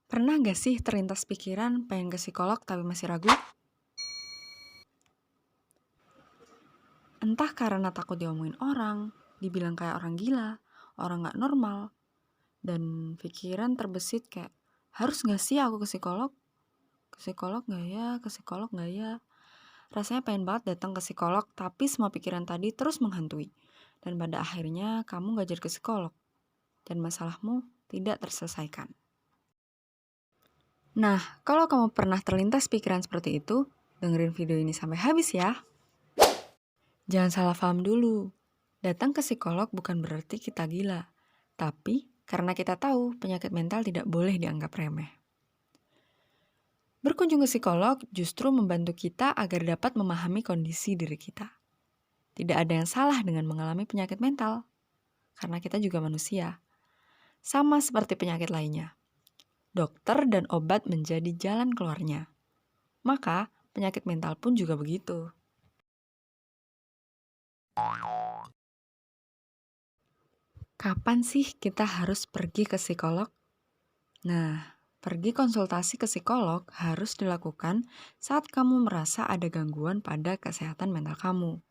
Pernah gak sih terlintas pikiran pengen ke psikolog tapi masih ragu? Entah karena takut diomongin orang, dibilang kayak orang gila, orang gak normal, dan pikiran terbesit kayak, harus gak sih aku ke psikolog? Ke psikolog gak ya? Ke psikolog gak ya? Rasanya pengen banget datang ke psikolog, tapi semua pikiran tadi terus menghantui. Dan pada akhirnya kamu gak jadi ke psikolog, dan masalahmu tidak terselesaikan. Nah, kalau kamu pernah terlintas pikiran seperti itu, dengerin video ini sampai habis ya. Jangan salah paham dulu. Datang ke psikolog bukan berarti kita gila, tapi karena kita tahu penyakit mental tidak boleh dianggap remeh. Berkunjung ke psikolog justru membantu kita agar dapat memahami kondisi diri kita. Tidak ada yang salah dengan mengalami penyakit mental, karena kita juga manusia. Sama seperti penyakit lainnya. Dokter dan obat menjadi jalan keluarnya. Maka, penyakit mental pun juga begitu. Kapan sih kita harus pergi ke psikolog? Nah, pergi konsultasi ke psikolog harus dilakukan saat kamu merasa ada gangguan pada kesehatan mental kamu.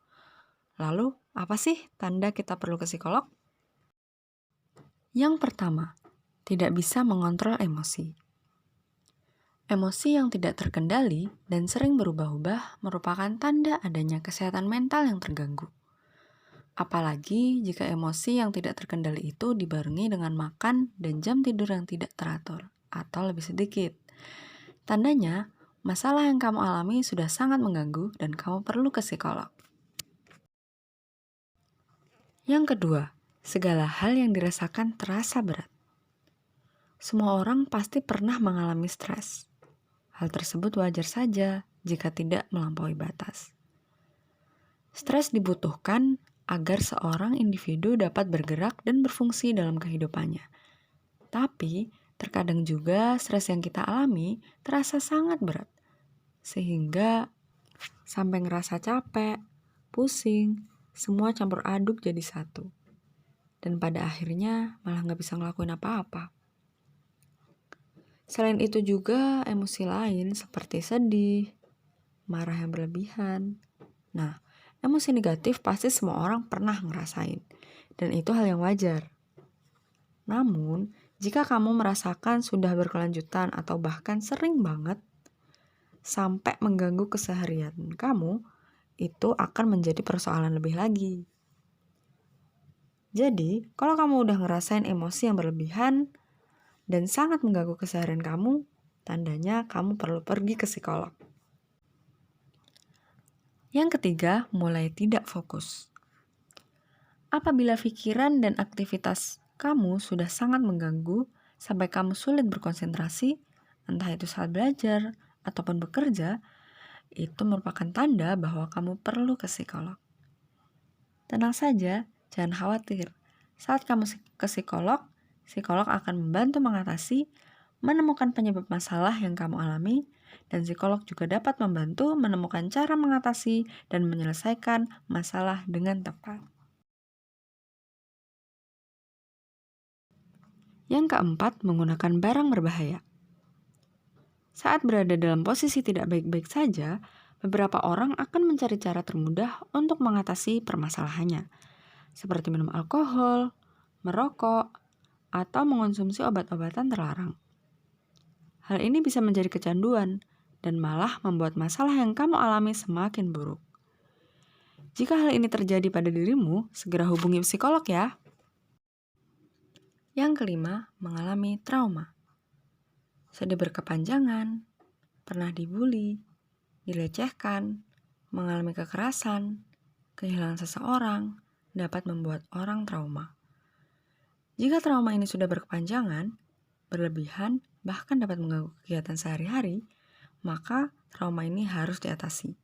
Lalu, apa sih tanda kita perlu ke psikolog? Yang pertama, tidak bisa mengontrol emosi. Emosi yang tidak terkendali dan sering berubah-ubah merupakan tanda adanya kesehatan mental yang terganggu. Apalagi jika emosi yang tidak terkendali itu dibarengi dengan makan dan jam tidur yang tidak teratur atau lebih sedikit. Tandanya, masalah yang kamu alami sudah sangat mengganggu dan kamu perlu ke psikolog. Yang kedua, segala hal yang dirasakan terasa berat. Semua orang pasti pernah mengalami stres. Hal tersebut wajar saja jika tidak melampaui batas. Stres dibutuhkan agar seorang individu dapat bergerak dan berfungsi dalam kehidupannya. Tapi, terkadang juga stres yang kita alami terasa sangat berat, sehingga sampai ngerasa capek, pusing, semua campur aduk jadi satu. Dan pada akhirnya malah gak bisa ngelakuin apa-apa. Selain itu juga emosi lain seperti sedih, marah yang berlebihan. Nah, emosi negatif pasti semua orang pernah ngerasain, dan itu hal yang wajar. Namun, jika kamu merasakan sudah berkelanjutan atau bahkan sering banget sampai mengganggu keseharian kamu, itu akan menjadi persoalan lebih lagi. Jadi, kalau kamu udah ngerasain emosi yang berlebihan dan sangat mengganggu keseharian kamu, tandanya kamu perlu pergi ke psikolog. Yang ketiga, mulai tidak fokus. Apabila pikiran dan aktivitas kamu sudah sangat mengganggu sampai kamu sulit berkonsentrasi, entah itu saat belajar ataupun bekerja, itu merupakan tanda bahwa kamu perlu ke psikolog. Tenang saja, jangan khawatir. Saat kamu ke psikolog, psikolog akan membantu mengatasi, menemukan penyebab masalah yang kamu alami, dan psikolog juga dapat membantu menemukan cara mengatasi dan menyelesaikan masalah dengan tepat. Yang keempat, menggunakan barang berbahaya. Saat berada dalam posisi tidak baik-baik saja, beberapa orang akan mencari cara termudah untuk mengatasi permasalahannya, seperti minum alkohol, merokok, atau mengonsumsi obat-obatan terlarang. Hal ini bisa menjadi kecanduan dan malah membuat masalah yang kamu alami semakin buruk. Jika hal ini terjadi pada dirimu, segera hubungi psikolog ya. Yang kelima, mengalami trauma. Sedih berkepanjangan, pernah dibully, dilecehkan, mengalami kekerasan, kehilangan seseorang, dapat membuat orang trauma. Jika trauma ini sudah berkepanjangan, berlebihan, bahkan dapat mengganggu kegiatan sehari-hari, maka trauma ini harus diatasi,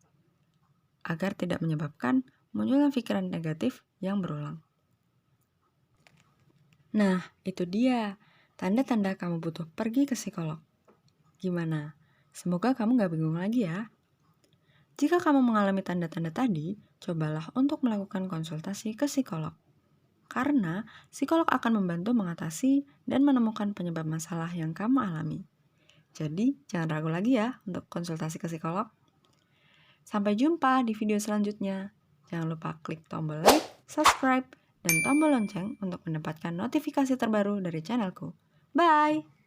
agar tidak menyebabkan munculnya pikiran negatif yang berulang. Nah, itu dia, tanda-tanda kamu butuh pergi ke psikolog. Gimana? Semoga kamu gak bingung lagi ya. Jika kamu mengalami tanda-tanda tadi, cobalah untuk melakukan konsultasi ke psikolog. Karena psikolog akan membantu mengatasi dan menemukan penyebab masalah yang kamu alami. Jadi, jangan ragu lagi ya untuk konsultasi ke psikolog. Sampai jumpa di video selanjutnya. Jangan lupa klik tombol like, subscribe, dan tombol lonceng untuk mendapatkan notifikasi terbaru dari channelku. Bye!